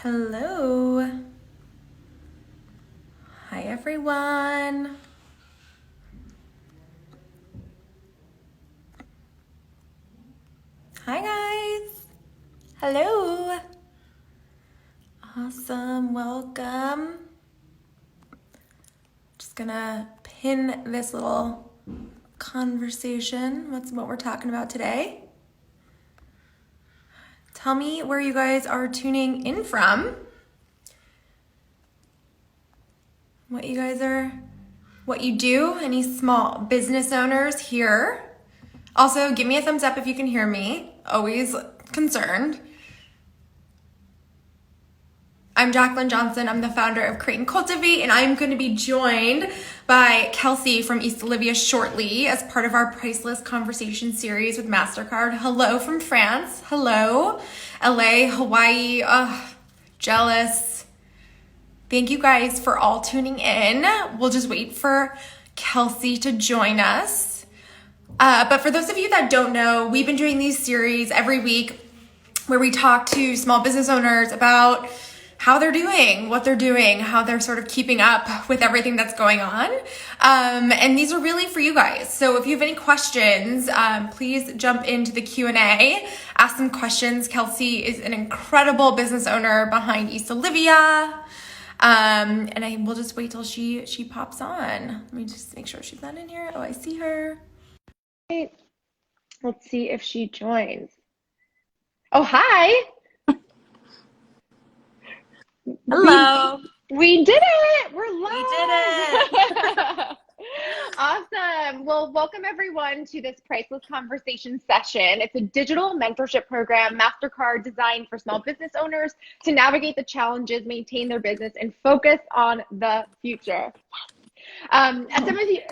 Hello. Hi, everyone. Hi, guys. Hello. Awesome. Welcome. Just gonna pin this little conversation. What we're talking about today. Tell me where you guys are tuning in from. What you do. Any small business owners here? Also, give me a thumbs up if you can hear me. Always concerned. I'm Jaclyn Johnson. I'm the founder of Create Cultivate, and I'm going to be joined by Kelsey from East Olivia shortly as part of our Priceless Conversations series with Mastercard. Hello from France. Hello, LA, Hawaii. Jealous. Thank you guys for all tuning in. We'll just wait for Kelsey to join us. But for those of you that don't know, we've been doing these series every week where we talk to small business owners about how they're doing, what they're doing, how they're sort of keeping up with everything that's going on. And these are really for you guys. So if you have any questions, please jump into the Q&A, ask some questions. Kelsey is an incredible business owner behind East Olivia. And I will just wait till she pops on. Let me just make sure she's not in here. Oh, I see her. Let's see if she joins. Oh, hi. Hello. We did it. We're live. We did it. Awesome. Well, welcome everyone to this Priceless Conversation session. It's a digital mentorship program, Mastercard, designed for small business owners to navigate the challenges, maintain their business, and focus on the future. As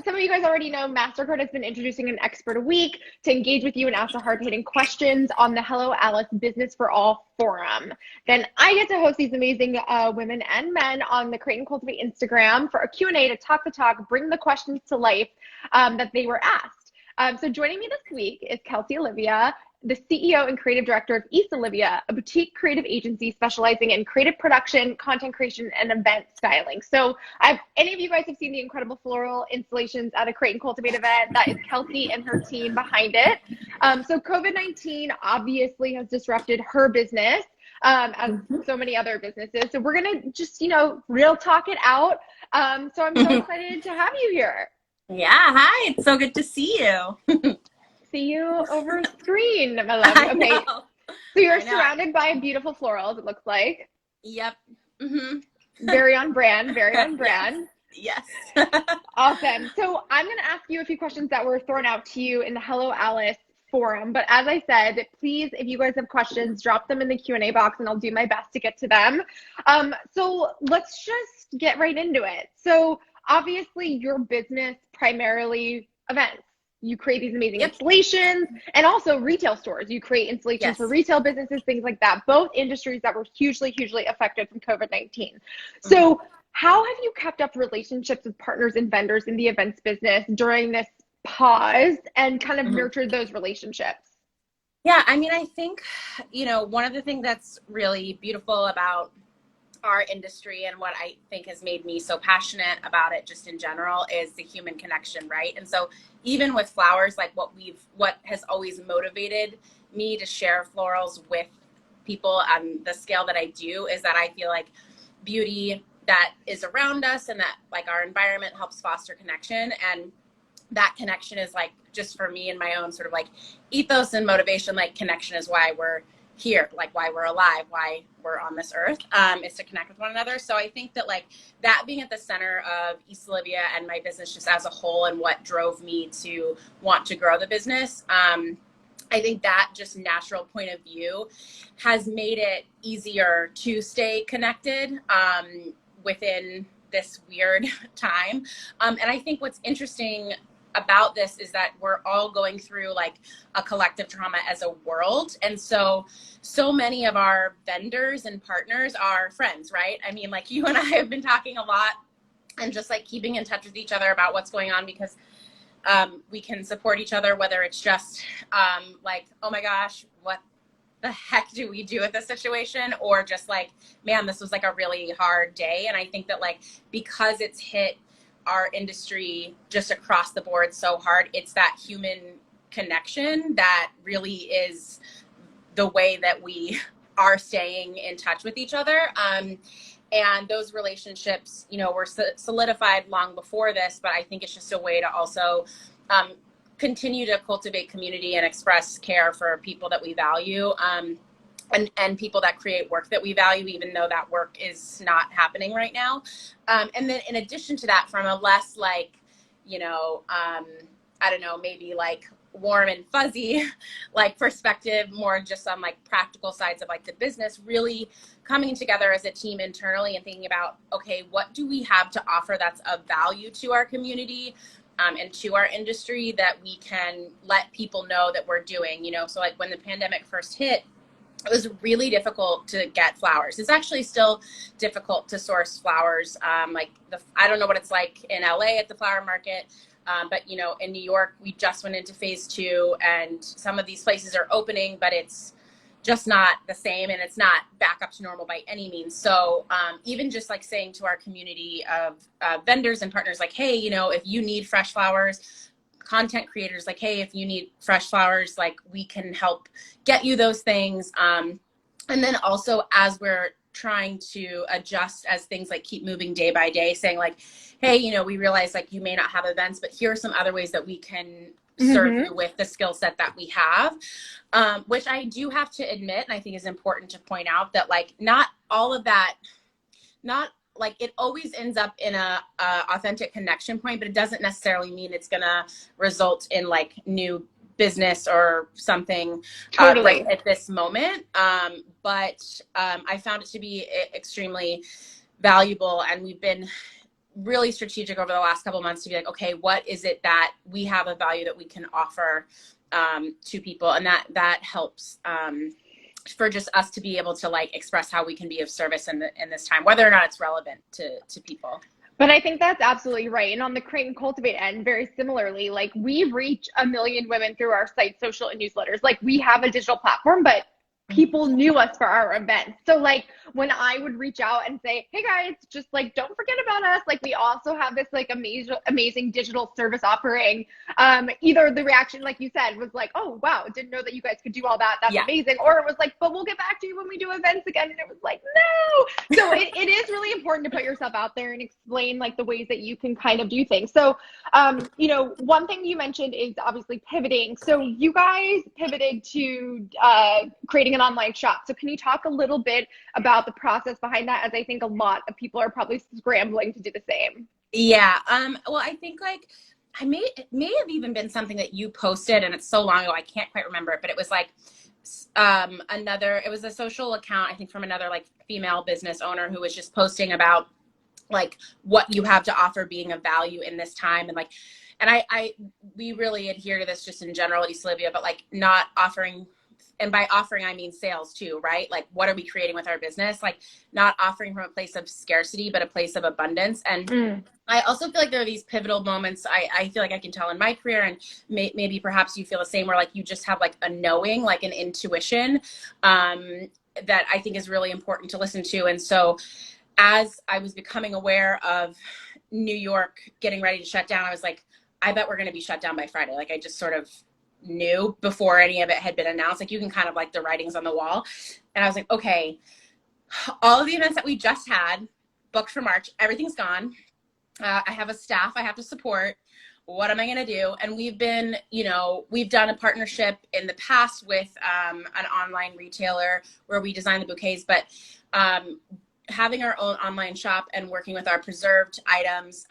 some of you guys already know, Mastercard has been introducing an expert a week to engage with you and answer hard-hitting questions on the Hello Alice Business for All forum. Then I get to host these amazing women and men on the Create and Cultivate Instagram for a Q&A to talk the talk, bring the questions to life that they were asked. So joining me this week is Kelsea Olivia, the CEO and creative director of East Olivia, a boutique creative agency specializing in creative production, content creation, and event styling. So any of you guys have seen the incredible floral installations at a Create and Cultivate event, that is Kelsea and her team behind it. So COVID-19 obviously has disrupted her business, as so many other businesses. So we're going to just, real talk it out. So I'm so excited to have you here. Yeah, hi. It's so good to see you. See you over screen, my love. Okay. So you're surrounded by beautiful florals, it looks like. Yep. Mm-hmm. Very on brand, very on brand. Yes. Awesome. So I'm going to ask you a few questions that were thrown out to you in the Hello Alice forum. But as I said, please, if you guys have questions, drop them in the Q&A box and I'll do my best to get to them. So let's just get right into it. So obviously your business primarily events. You create these amazing installations and also retail stores. You create installations for retail businesses, things like that, both industries that were hugely, hugely affected from COVID-19. So how have you kept up relationships with partners and vendors in the events business during this pause and kind of nurtured those relationships? Yeah, I mean, I think, one of the things that's really beautiful about our industry and what I think has made me so passionate about it just in general is the human connection, right? And so even with flowers, like what has always motivated me to share florals with people on the scale that I do is that I feel like beauty that is around us and that like our environment helps foster connection. And that connection is like, just for me and my own sort of like ethos and motivation, like connection is why we're here, like why we're alive, why we're on this earth, is to connect with one another. So I think that like that being at the center of East Olivia and my business just as a whole and what drove me to want to grow the business, I think that just natural point of view has made it easier to stay connected within this weird time. And I think what's interesting about this is that we're all going through like a collective trauma as a world. And so many of our vendors and partners are friends, right? I mean, like you and I have been talking a lot and just like keeping in touch with each other about what's going on because we can support each other, whether it's just like, oh my gosh, what the heck do we do with this situation? Or just like, man, this was like a really hard day. And I think that like, because it's hit our industry just across the board so hard, it's that human connection that really is the way that we are staying in touch with each other. And those relationships, you know, were solidified long before this, but I think it's just a way to also continue to cultivate community and express care for people that we value, and people that create work that we value, even though that work is not happening right now. And then in addition to that, from a less like, you know, I don't know, maybe like warm and fuzzy like perspective, more just on like practical sides of like the business, really coming together as a team internally and thinking about, okay, what do we have to offer that's of value to our community and to our industry that we can let people know that we're doing, you know? So like when the pandemic first hit, it was really difficult to get flowers. It's actually still difficult to source flowers. I don't know what it's like in LA at the flower market, but you know, in New York, we just went into phase 2, and some of these places are opening, but it's just not the same, and it's not back up to normal by any means. So even just like saying to our community of vendors and partners, like, hey, you know, if you need fresh flowers, content creators, like, hey, if you need fresh flowers, like we can help get you those things. And then also as we're trying to adjust as things like keep moving day by day, saying like, hey, you know, we realize like you may not have events, but here are some other ways that we can serve you with the skill set that we have, which I do have to admit, and I think is important to point out, that like not all of that, not like it always ends up in a authentic connection point, but it doesn't necessarily mean it's gonna result in like new business or something right at this moment. But I found it to be extremely valuable, and we've been really strategic over the last couple of months to be like, okay, what is it that we have a value that we can offer to people, and that helps for just us to be able to like express how we can be of service in this time, whether or not it's relevant to people. But I think that's absolutely right. And on the Create and Cultivate end, very similarly, like we reach 1 million women through our site, social, and newsletters. Like we have a digital platform, but people knew us for our events. So like when I would reach out and say, hey guys, just like, don't forget about us. Like we also have this like amazing digital service offering. Either the reaction, like you said, was like, oh, wow, didn't know that you guys could do all that. That's amazing. Or it was like, but we'll get back to you when we do events again. And it was like, no. So it is really important to put yourself out there and explain like the ways that you can kind of do things. So, you know, one thing you mentioned is obviously pivoting. So you guys pivoted to creating an online shop. So can you talk a little bit about the process behind that, as I think a lot of people are probably scrambling to do the same? Yeah. Well, I think like it may have even been something that you posted, and it's so long ago I can't quite remember it, but it was like it was a social account, I think, from another like female business owner who was just posting about like what you have to offer being of value in this time. And like, and we really adhere to this just in general at Olivia, but like not offering, and by offering, I mean sales too, right? Like what are we creating with our business? Like not offering from a place of scarcity, but a place of abundance. And I also feel like there are these pivotal moments. I feel like I can tell in my career, and maybe perhaps you feel the same, where like you just have like a knowing, like an intuition that I think is really important to listen to. And so as I was becoming aware of New York getting ready to shut down, I was like, I bet we're going to be shut down by Friday. Like I just sort of knew before any of it had been announced. Like you can kind of like the writings on the wall. And I was like, okay, all of the events that we just had booked for March, everything's gone. I have a staff I have to support. What am I going to do? And we've been, you know, we've done a partnership in the past with an online retailer where we design the bouquets, but having our own online shop and working with our preserved items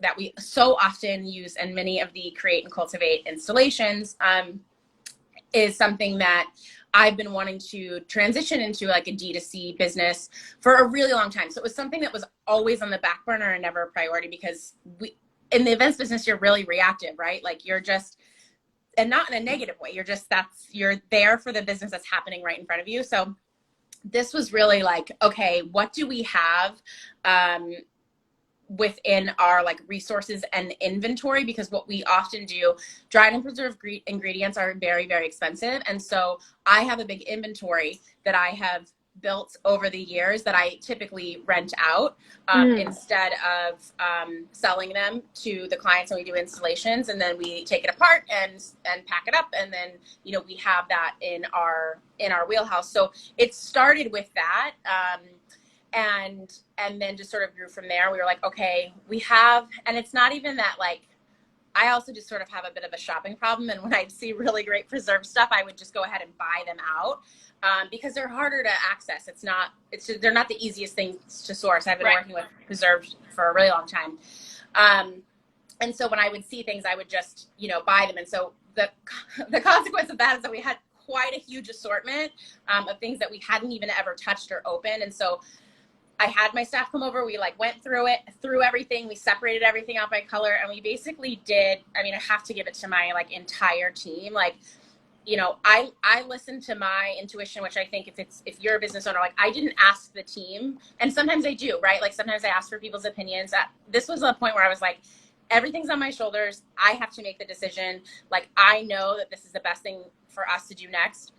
that we so often use in many of the Create and Cultivate installations is something that I've been wanting to transition into like a D2C business for a really long time. So it was something that was always on the back burner and never a priority, because in the events business, you're really reactive, right? Like you're just, and not in a negative way, you're there for the business that's happening right in front of you. So this was really like, okay, what do we have within our like resources and inventory, because what we often do, dried and preserved ingredients are very, very expensive. And so I have a big inventory that I have built over the years that I typically rent out instead of selling them to the clients when we do installations, and then we take it apart and pack it up, and then we have that in our wheelhouse. So it started with that, and then just sort of grew from there. We were like, okay, we have, and it's not even that, like, I also just sort of have a bit of a shopping problem, and when I see really great preserved stuff, I would just go ahead and buy them out. Because they're harder to access. They're not the easiest things to source. I've been working with preserved for a really long time. And so when I would see things, I would just, buy them. And so the consequence of that is that we had quite a huge assortment of things that we hadn't even ever touched or opened. And so I had my staff come over, we like went through everything, we separated everything out by color, and we basically did, I have to give it to my like entire team. Like, I listen to my intuition, which I think if you're a business owner, like I didn't ask the team, and sometimes I do, right? Like sometimes I ask for people's opinions. This was a point where I was like, everything's on my shoulders. I have to make the decision. Like, I know that this is the best thing for us to do next.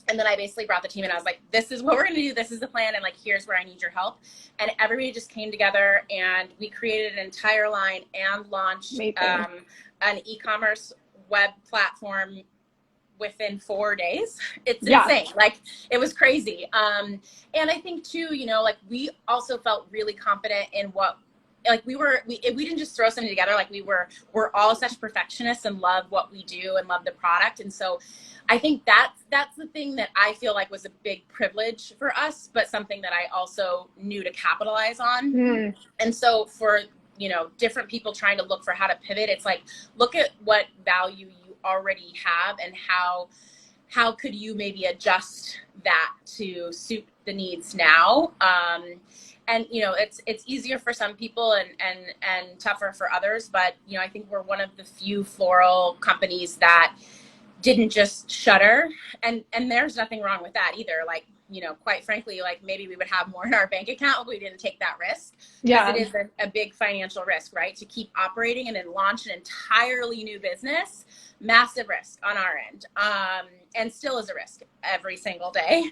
And then I basically brought the team and I was like, this is what we're going to do. This is the plan. And like, here's where I need your help. And everybody just came together and we created an entire line and launched an e-commerce web platform within 4 days. It's insane. Like, it was crazy. And I think too, like we also felt really confident in what, like we didn't just throw something together. Like we're all such perfectionists and love what we do and love the product. And so I think that's the thing that I feel like was a big privilege for us, but something that I also knew to capitalize on. And so for, different people trying to look for how to pivot, it's like, look at what value you already have and how could you maybe adjust that to suit the needs now. And it's easier for some people and tougher for others, but I think we're one of the few floral companies that didn't just shutter, and there's nothing wrong with that either. Like, quite frankly, like maybe we would have more in our bank account if we didn't take that risk. Because it is a big financial risk, right? To keep operating and then launch an entirely new business, massive risk on our end, and still is a risk every single day.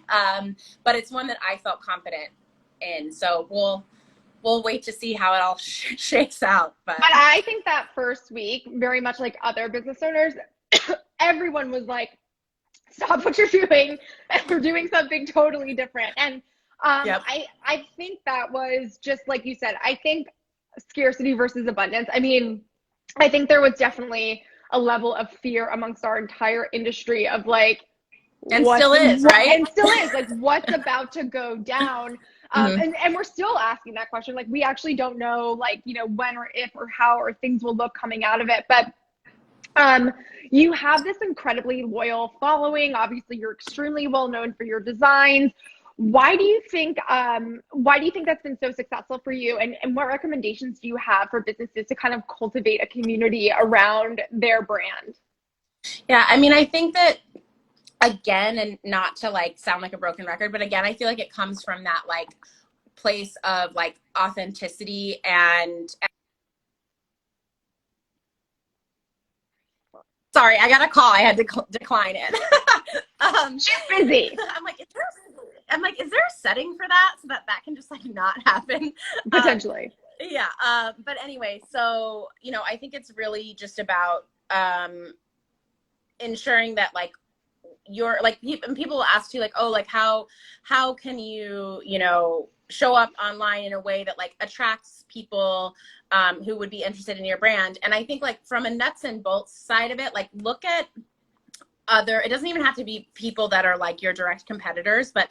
But it's one that I felt confident in. So we'll wait to see how it all shakes out. But I think that first week, very much like other business owners, everyone was like, stop what you're doing, and we're doing something totally different. And I think that was just like you said, I think scarcity versus abundance. I think there was definitely a level of fear amongst our entire industry of like, and still is, right? And still is, like, what's about to go down. And we're still asking that question. Like, we actually don't know, like, when or if or how or things will look coming out of it. But you have this incredibly loyal following. Obviously, you're extremely well known for your designs. Why do you think that's been so successful for you? And what recommendations do you have for businesses to kind of cultivate a community around their brand? Yeah, I think that, again, and not to like sound like a broken record, but again, I feel like it comes from that like place of like authenticity and sorry, I got a call. I had to decline it. She's busy. I'm like, is there a setting for that so that can just like not happen? Potentially. But anyway, so, I think it's really just about ensuring that like you're like, people will ask you like, oh, like how can you, show up online in a way that like attracts people who would be interested in your brand. And I think like from a nuts and bolts side of it, like look at it doesn't even have to be people that are like your direct competitors, but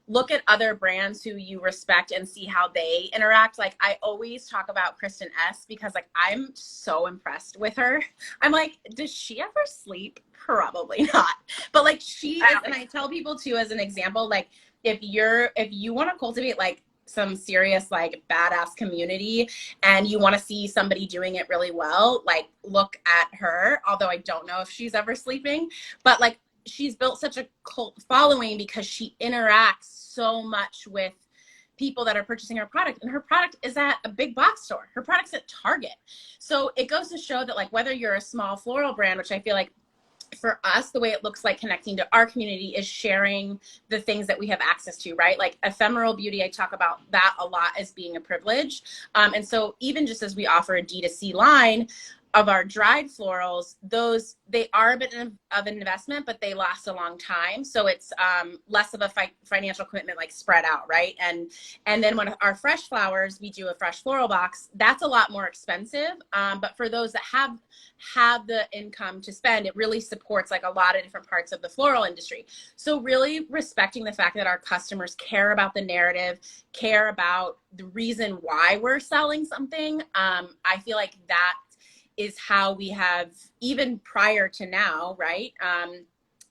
look at other brands who you respect and see how they interact. Like I always talk about Kristen S because like I'm so impressed with her. I'm like, does she ever sleep? Probably not. But like she is, and I tell people too as an example, like if you want to cultivate like some serious like badass community and you want to see somebody doing it really well, like look at her. Although I don't know if she's ever sleeping, but like she's built such a cult following because she interacts so much with people that are purchasing her product, and her product is at a big box store. Her product's at Target. So it goes to show that like whether you're a small floral brand, which I feel like for us, the way it looks like connecting to our community is sharing the things that we have access to, right? Like ephemeral beauty, I talk about that a lot as being a privilege. And so even just as we offer a D2C line of our dried florals, those, they are a bit of an investment, but they last a long time. So it's less of a financial commitment, like spread out, right? And then when our fresh flowers, we do a fresh floral box, that's a lot more expensive. But for those that have the income to spend, it really supports like a lot of different parts of the floral industry. So really respecting the fact that our customers care about the narrative, care about the reason why we're selling something. I feel like that is how we have, even prior to now, right?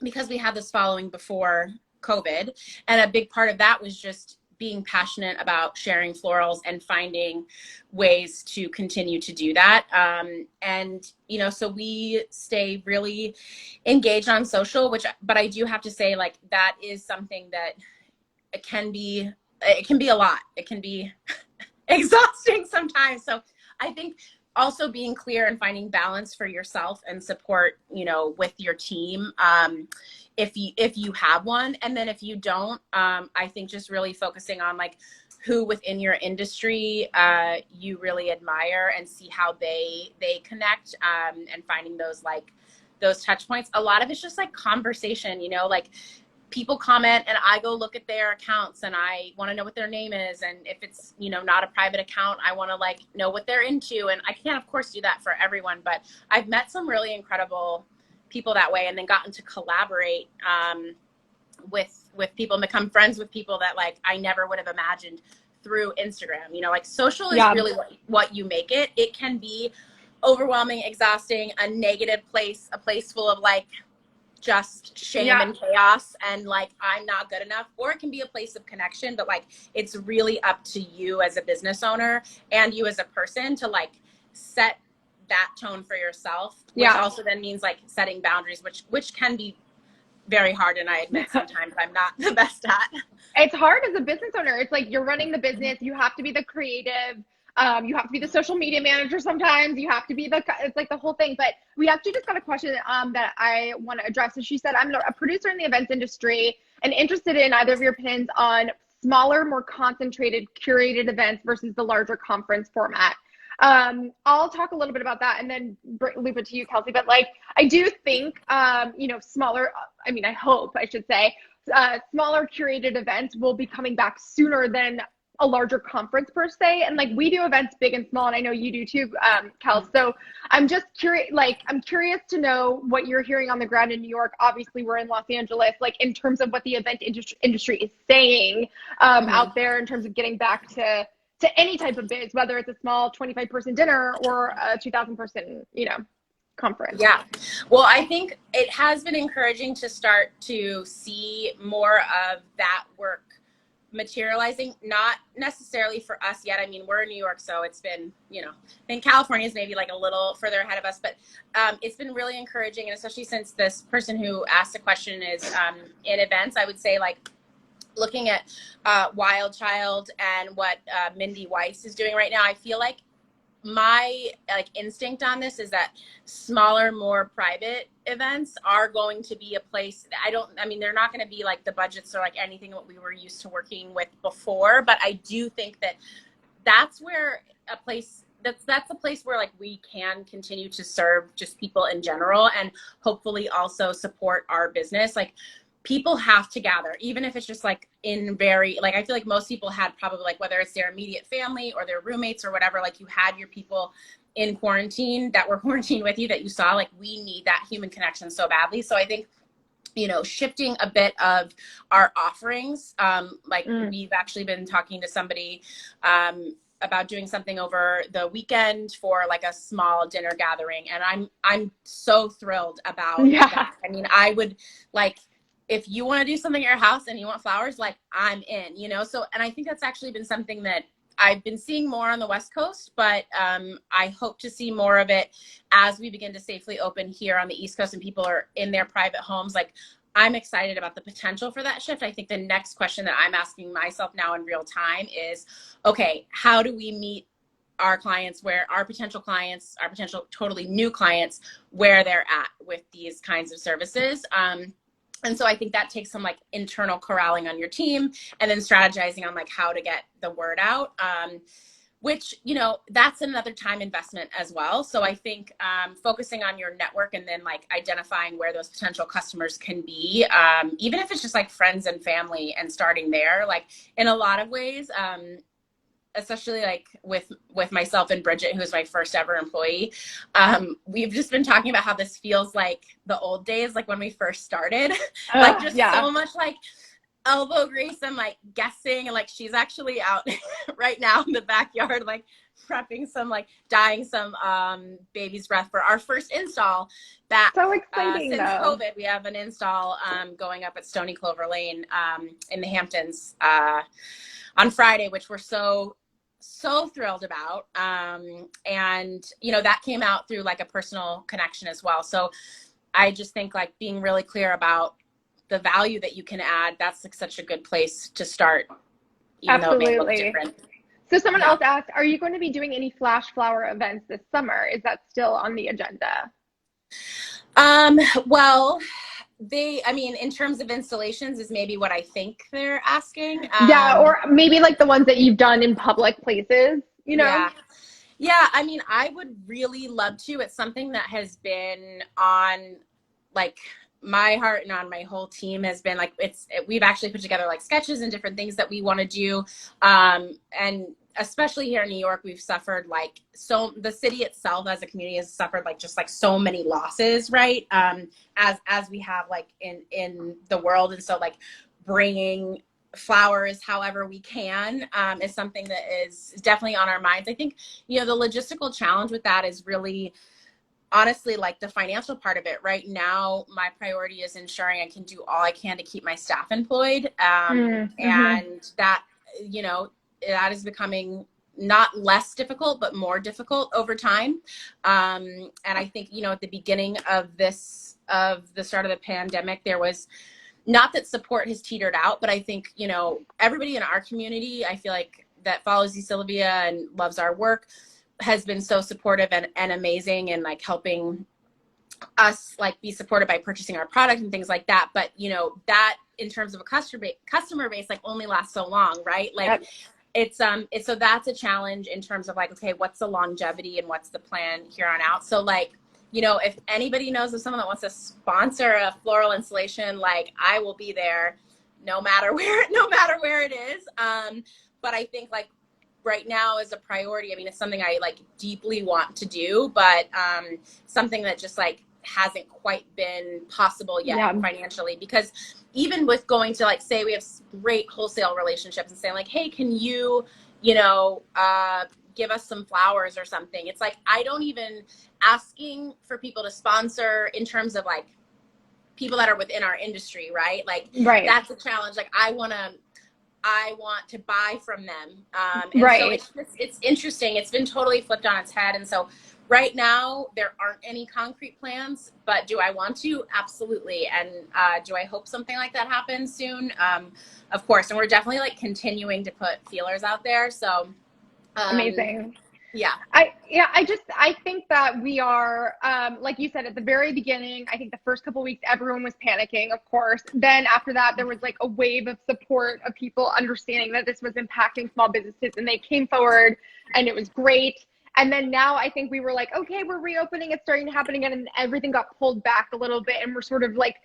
Because we had this following before COVID. And a big part of that was just being passionate about sharing florals and finding ways to continue to do that. And, you know, so we stay really engaged on social, but I do have to say, like, that is something that it can be a lot. It can be exhausting sometimes. So I think also being clear and finding balance for yourself and support, you know, with your team, if you have one. And then if you don't, I think just really focusing on like who within your industry you really admire and see how they connect, and finding those touch points. A lot of it's just like conversation, you know, like people comment and I go look at their accounts and I want to know what their name is. And if it's, you know, not a private account, I want to like know what they're into. And I can't, of course, do that for everyone, but I've met some really incredible people that way, and then gotten to collaborate with people and become friends with people that like I never would have imagined through Instagram. You know, like social is really what you make it. It can be overwhelming, exhausting, a negative place, a place full of like just shame and chaos and like I'm not good enough, or it can be a place of connection, but like it's really up to you as a business owner and you as a person to like set that tone for yourself, which also then means like setting boundaries, which can be very hard, and I admit sometimes I'm not the best at. It's hard as a business owner. It's like you're running the business, you have to be the creative, you have to be the social media manager sometimes, you have to be it's like the whole thing. But we actually just got a question that I want to address. And she said, I'm a producer in the events industry and interested in either of your opinions on smaller, more concentrated, curated events versus the larger conference format. I'll talk a little bit about that and then leave it to you, Kelsey. But like, I do think, you know, smaller, I mean, I hope I should say, smaller curated events will be coming back sooner than a larger conference per se. And like we do events big and small, and I know you do too, Kels. So I'm just curious, I'm curious to know what you're hearing on the ground in New York. Obviously we're in Los Angeles, like in terms of what the event industry is saying out there in terms of getting back to any type of biz, whether it's a small 25-person dinner or a 2,000-person, you know, conference. Yeah. Well, I think it has been encouraging to start to see more of that work materializing, not necessarily for us yet. I mean, we're in New York, so it's been, you know, I think California is maybe like a little further ahead of us, but it's been really encouraging. And especially since this person who asked the question is in events, I would say like looking at Wild Child and what Mindy Weiss is doing right now, I feel like my like instinct on this is that smaller, more private events are going to be a place. I mean, they're not going to be like the budgets or like anything what we were used to working with before, but I do think that that's where a place that's a place where like we can continue to serve just people in general and hopefully also support our business. Like people have to gather, even if it's just like in very, like, I feel like most people had probably like, whether it's their immediate family or their roommates or whatever, like you had your people in quarantine that were quarantined with you that you saw, like we need that human connection so badly. So I think, you know, shifting a bit of our offerings, we've actually been talking to somebody about doing something over the weekend for like a small dinner gathering. And I'm so thrilled about that. I mean, I would like, if you want to do something at your house and you want flowers, like I'm in, you know? So, and I think that's actually been something that I've been seeing more on the West Coast, but I hope to see more of it as we begin to safely open here on the East Coast and people are in their private homes. Like I'm excited about the potential for that shift. I think the next question that I'm asking myself now in real time is, okay, how do we meet our clients, where our potential totally new clients, where they're at with these kinds of services? And so I think that takes some like internal corralling on your team, and then strategizing on like how to get the word out. Which, you know, that's another time investment as well. So I think focusing on your network, and then like identifying where those potential customers can be, even if it's just like friends and family, and starting there, like in a lot of ways, especially like with myself and Bridget, who's my first ever employee, we've just been talking about how this feels like the old days, like when we first started, like just so much like elbow grease and like guessing, and like she's actually out right now in the backyard like prepping some, like dyeing some baby's breath for our first install back. So exciting. Since COVID, we have an install going up at Stony Clover Lane in the Hamptons on Friday, which we're so thrilled about. And you know, that came out through like a personal connection as well. So I just think like being really clear about the value that you can add, that's like such a good place to start, even though it may look different. So someone else asked, are you going to be doing any flash flower events this summer? Is that still on the agenda? Well, I mean, in terms of installations is maybe what I think they're asking. Yeah, or maybe like the ones that you've done in public places, you know? Yeah, I mean, I would really love to. It's something that has been on like my heart, and on my whole team has been like, we've actually put together like sketches and different things that we want to do. And especially here in New York, we've suffered like, so the city itself as a community has suffered like just like so many losses, right? As we have like in the world. And so like bringing flowers however we can is something that is definitely on our minds. I think, you know, the logistical challenge with that is really, honestly, like the financial part of it. Right now, my priority is ensuring I can do all I can to keep my staff employed. And that, you know, that is becoming not less difficult, but more difficult over time. And I think, you know, at the beginning of the start of the pandemic, there was, not that support has teetered out, but I think, you know, everybody in our community, I feel like that follows Olivia and loves our work, has been so supportive and amazing, and like helping us like be supported by purchasing our product and things like that. But you know, that in terms of a customer base like only lasts so long, right? Like it's so that's a challenge in terms of like, okay, what's the longevity and what's the plan here on out? So like, you know, if anybody knows of someone that wants to sponsor a floral installation, like I will be there no matter where it is. But I think like right now is a priority. I mean, it's something I like deeply want to do, but something that just like hasn't quite been possible yet financially, because even with going to like, say we have great wholesale relationships and saying like, hey, can you know, give us some flowers or something? It's like, I don't even asking for people to sponsor in terms of like people that are within our industry, right? Like that's a challenge. Like I want to buy from them. And so it's interesting. It's been totally flipped on its head. And so right now there aren't any concrete plans, but do I want to? Absolutely. And do I hope something like that happens soon? Of course. And we're definitely like continuing to put feelers out there. So amazing. Yeah. I think that we are, like you said, at the very beginning, I think the first couple of weeks, everyone was panicking, of course. Then after that, there was like a wave of support of people understanding that this was impacting small businesses, and they came forward and it was great. And then now I think we were like, okay, we're reopening, it's starting to happen again, and everything got pulled back a little bit, and we're sort of like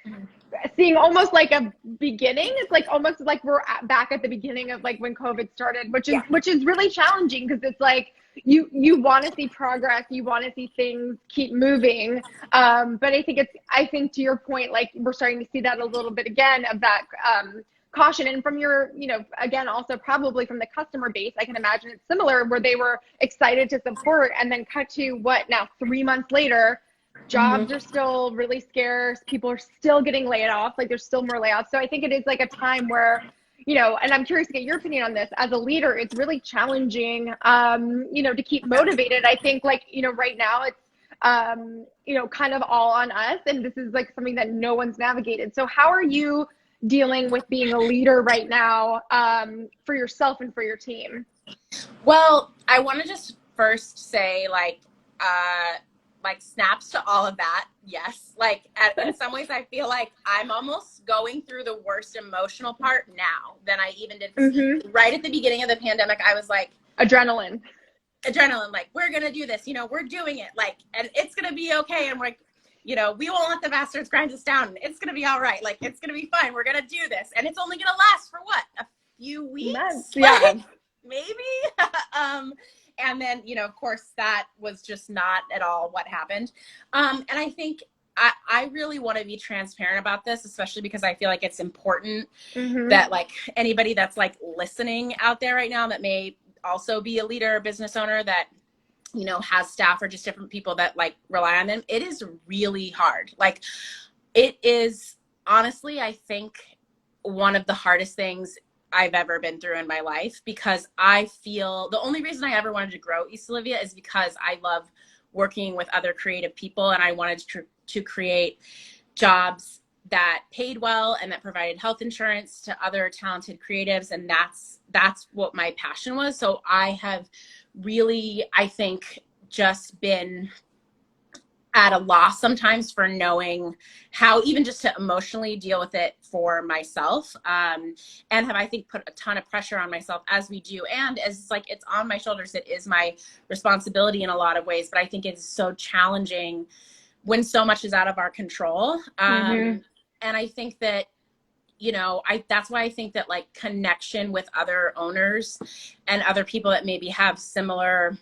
seeing almost like a beginning. It's like almost like we're back at the beginning of like when COVID started, which is really challenging, because it's like you want to see progress, you want to see things keep moving. But I think to your point, like we're starting to see that a little bit again of that caution. And from your, you know, again, also probably from the customer base, I can imagine it's similar, where they were excited to support, and then cut to what now, 3 months later, jobs are still really scarce. People are still getting laid off. Like there's still more layoffs. So I think it is like a time where, you know, and I'm curious to get your opinion on this. As a leader, it's really challenging, you know, to keep motivated. I think like, you know, right now it's kind of all on us. And this is like something that no one's navigated. So how are you dealing with being a leader right now, for yourself and for your team? Well, I want to just first say snaps to all of that. Yes. In some ways I feel like I'm almost going through the worst emotional part now than I even did. Mm-hmm. Right at the beginning of the pandemic, I was like, Adrenaline, like, we're going to do this, we're doing it, and it's going to be okay. And we're like, we won't let the bastards grind us down. It's going to be all right. Like, it's going to be fine. We're going to do this. And it's only going to last for what? A few weeks? months. Yeah. Maybe. And then, of course, that was just not at all what happened. And I think I really want to be transparent about this, especially because I feel like it's important that anybody that's listening out there right now that may also be a leader or business owner that, has staff or just different people that rely on them. It is really hard. It is honestly, I think, one of the hardest things I've ever been through in my life, because I feel the only reason I ever wanted to grow East Olivia is because I love working with other creative people, and I wanted to create jobs that paid well and that provided health insurance to other talented creatives. And that's what my passion was. So I have really, I think, just been at a loss sometimes for knowing how even just to emotionally deal with it for myself. And have, I think, put a ton of pressure on myself, as we do. And as it's on my shoulders, it is my responsibility in a lot of ways, but I think it's so challenging when so much is out of our control. And I think that, that's why I think that connection with other owners and other people that maybe have similar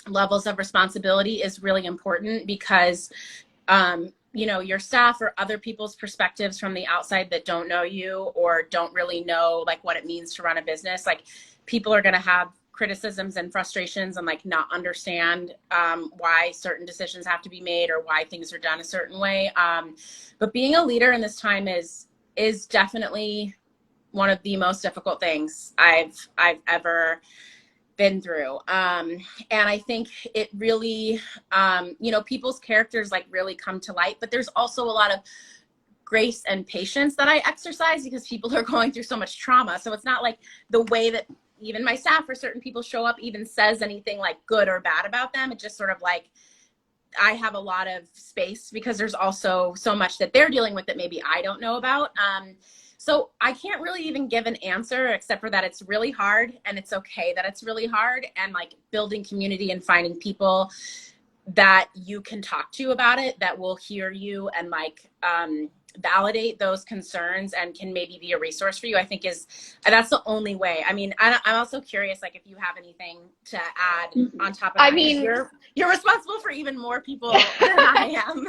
levels of responsibility is really important, because your staff or other people's perspectives from the outside that don't know you or don't really know what it means to run a business, people are going to have criticisms and frustrations and not understand why certain decisions have to be made or why things are done a certain way. But being a leader in this time is definitely one of the most difficult things I've ever been through. And I think it really, people's characters really come to light, but there's also a lot of grace and patience that I exercise because people are going through so much trauma. So it's not the way that even my staff or certain people show up even says anything good or bad about them. It's just sort of I have a lot of space because there's also so much that they're dealing with that maybe I don't know about. So I can't really even give an answer except for that it's really hard, and it's okay that it's really hard, and building community and finding people that you can talk to about it, that will hear you and validate those concerns and can maybe be a resource for you, I think that's the only way. I mean, I'm also curious, if you have anything to add on top of that. I mean, you're responsible for even more people than I am.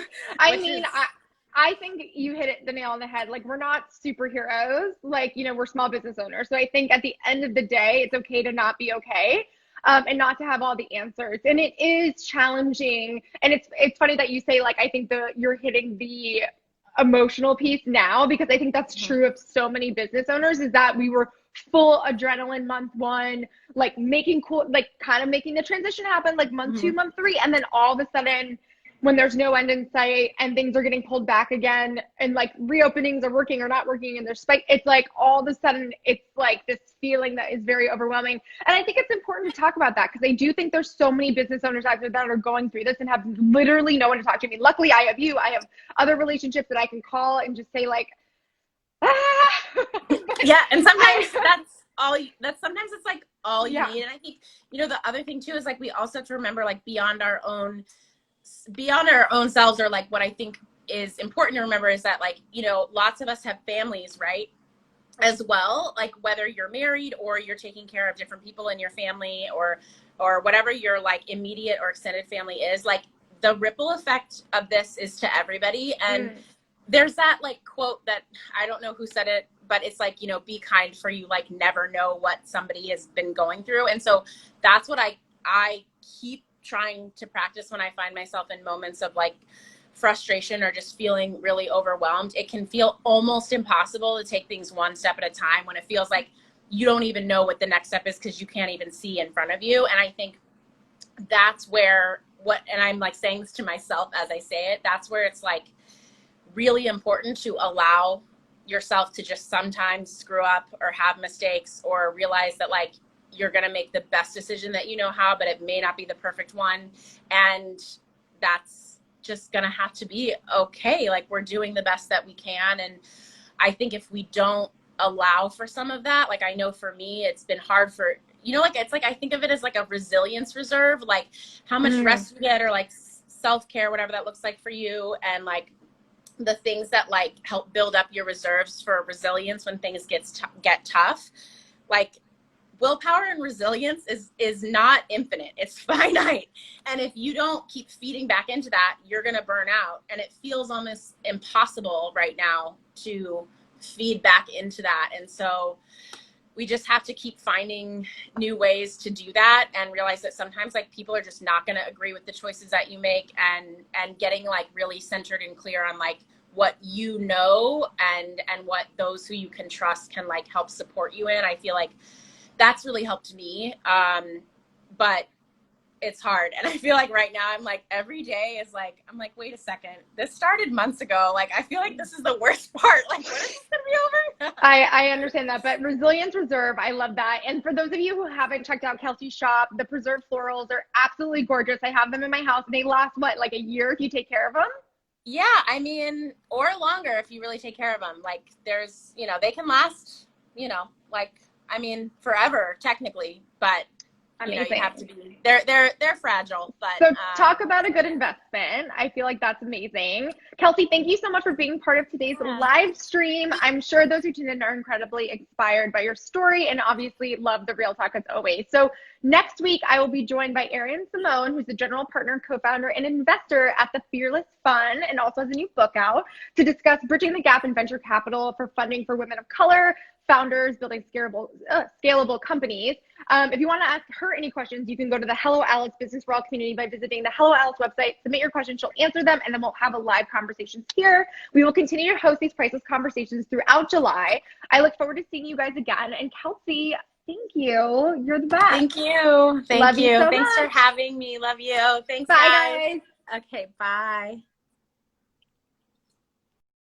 I think you hit the nail on the head. We're not superheroes. We're small business owners. So I think at the end of the day, it's okay to not be okay. And not to have all the answers. And it is challenging. And it's funny that you say, I think you're hitting the emotional piece now, because I think that's true of so many business owners, is that we were full adrenaline month one, making kind of making the transition happen, month two, month three. And then all of a sudden, when there's no end in sight and things are getting pulled back again, and reopenings are working or not working, and there's spike, it's all of a sudden it's this feeling that is very overwhelming. And I think it's important to talk about that, because I do think there's so many business owners out there that are going through this and have literally no one to talk to. I mean, luckily I have you. I have other relationships that I can call and just say yeah. And sometimes sometimes it's all you need. And I think, the other thing too is we also have to remember beyond our own selves, or what I think is important to remember is that lots of us have families, right, as well, whether you're married or you're taking care of different people in your family, or whatever your immediate or extended family is, the ripple effect of this is to everybody. And there's that quote that I don't know who said it, but it's be kind, for you never know what somebody has been going through. And so that's what I keep trying to practice when I find myself in moments of frustration or just feeling really overwhelmed. It can feel almost impossible to take things one step at a time when it feels like you don't even know what the next step is, because you can't even see in front of you. And I think that's where and I'm like saying this to myself as I say it, that's where it's like really important to allow yourself to just sometimes screw up or have mistakes, or realize that like you're going to make the best decision that you know how, but it may not be the perfect one. And that's just going to have to be okay. Like, we're doing the best that we can. And I think if we don't allow for some of that, like I know for me, it's been hard for, like, it's like, I think of it as like a resilience reserve, like how much rest you get, or like self-care, whatever that looks like for you. And like the things that like help build up your reserves for resilience when things get tough. Like, willpower and resilience is not infinite. It's finite. And if you don't keep feeding back into that, you're going to burn out. And it feels almost impossible right now to feed back into that. And so we just have to keep finding new ways to do that, and realize that sometimes like people are just not going to agree with the choices that you make, and getting like really centered and clear on like what you know, and what those who you can trust can like help support you in. I feel like that's really helped me. But it's hard. And I feel like right now I'm like, every day is like, I'm like, wait a second, this started months ago. Like, I feel like this is the worst part. Like, when is this gonna be over? I understand that, but Resilience Reserve, I love that. And for those of you who haven't checked out Kelsey's shop, the preserved florals are absolutely gorgeous. I have them in my house. They last, what, like a year if you take care of them? Yeah, I mean, or longer if you really take care of them. Like, there's, they can last, like, I mean, forever technically, but Amazing. You have to be, they're fragile, but. So talk about a good investment. I feel like that's amazing. Kelsey, thank you so much for being part of today's live stream. I'm sure those who tuned in are incredibly inspired by your story, and obviously love the real talk as always. So next week, I will be joined by Erin Simone, who's the general partner, co-founder, and investor at the Fearless Fund, and also has a new book out, to discuss bridging the gap in venture capital for funding for women of color, founders building scalable companies. If you want to ask her any questions, you can go to the Hello Alex Business for All community by visiting the Hello Alex website. Submit your questions, she'll answer them, and then we'll have a live conversations here. We will continue to host these priceless conversations throughout July. I look forward to seeing you guys again. And Kelsey, thank you. You're the best. Thank you. Love you so Thanks much. for having me. Love you. Thanks, Bye, guys. Okay, bye.